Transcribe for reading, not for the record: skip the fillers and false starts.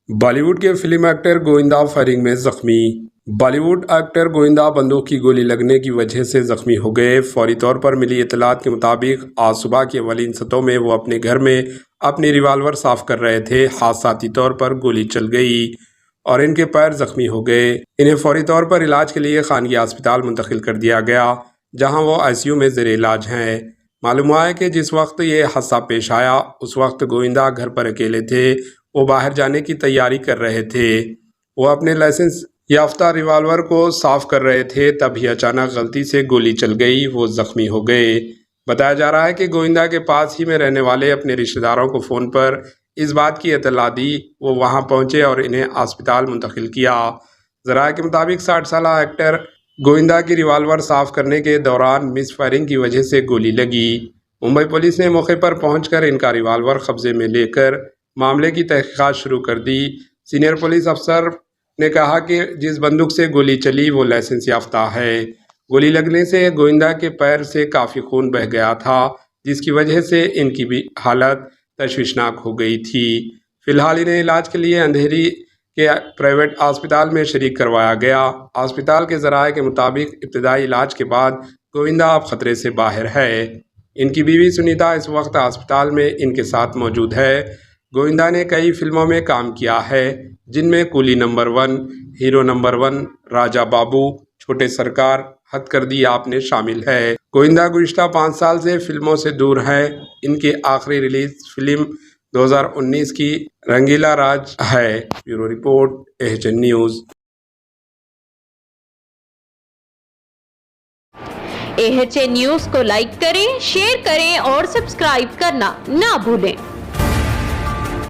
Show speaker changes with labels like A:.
A: बॉलीवुड के film actor Govinda firing में जख्मी। बॉलीवुड एक्टर गोविंदा बंदूक की गोली लगने की वजह से जख्मी हो गए। फौरी तौर पर मिली इत्तलात के मुताबिक आज सुबह के अवलिन सतों में वो अपने घर में अपनी रिवाल्वर साफ कर रहे थे। हादसाती तौर पर गोली चल गई और इनके पैर जख्मी हो गए। इन्हें फौरी तौर पर इलाज के लिए खानगी अस्पताल मुंतकिल कर दिया गया, जहां वो ICU में ज़ेर इलाज हैं। मालूम हुआ है कि जिस वक्त ये हादसा पेश आया उस वक्त गोविंदा घर पर अकेले थे। वो बाहर जाने की तैयारी कर रहे थे। वो अपने लाइसेंस याफ्ता रिवाल्वर को साफ कर रहे थे, तभी अचानक गलती से गोली चल गई। वो जख्मी हो गए। बताया जा रहा है कि गोविंदा के पास ही में रहने वाले अपने रिश्तेदारों को फ़ोन पर इस बात की इत्तला दी। वो वहां पहुंचे और इन्हें अस्पताल मुंतकिल किया। ज़राए के मुताबिक 60 साल एक्टर गोविंदा की रिवाल्वर साफ करने के दौरान मिस फायरिंग की वजह से गोली लगी। मुंबई पुलिस ने मौके पर पहुंचकर इनका रिवाल्वर कब्जे में लेकर मामले की तहकीकात शुरू कर दी। सीनियर पुलिस अफसर ने कहा कि जिस बंदूक से गोली चली वो लाइसेंस याफ्ता है। गोली लगने से गोविंदा के पैर से काफ़ी खून बह गया था, जिसकी वजह से इनकी भी हालत तशवीशनाक हो गई थी। फिलहाल इन्हें इलाज के लिए अंधेरी के प्राइवेट अस्पताल में शरीक करवाया गया। अस्पताल के ज़राए के मुताबिक इब्तदाई इलाज के बाद गोविंदा अब खतरे से बाहर है। इनकी बीवी सुनीता इस वक्त अस्पताल में इनके साथ मौजूद है। गोविंदा ने कई फिल्मों में काम किया है, जिनमें coolie number 1, hero number 1, Raja Babu, छोटे सरकार, हद कर दी आपने शामिल है। गोविंदा गुज़िश्ता 5 साल से फिल्मों से दूर है। इनकी आखिरी रिलीज फिल्म 2019 की रंगीला राज है। Bureau report, HN news.
B: HN news को लाइक करें, शेयर करें और सब्सक्राइब करना ना भूलें।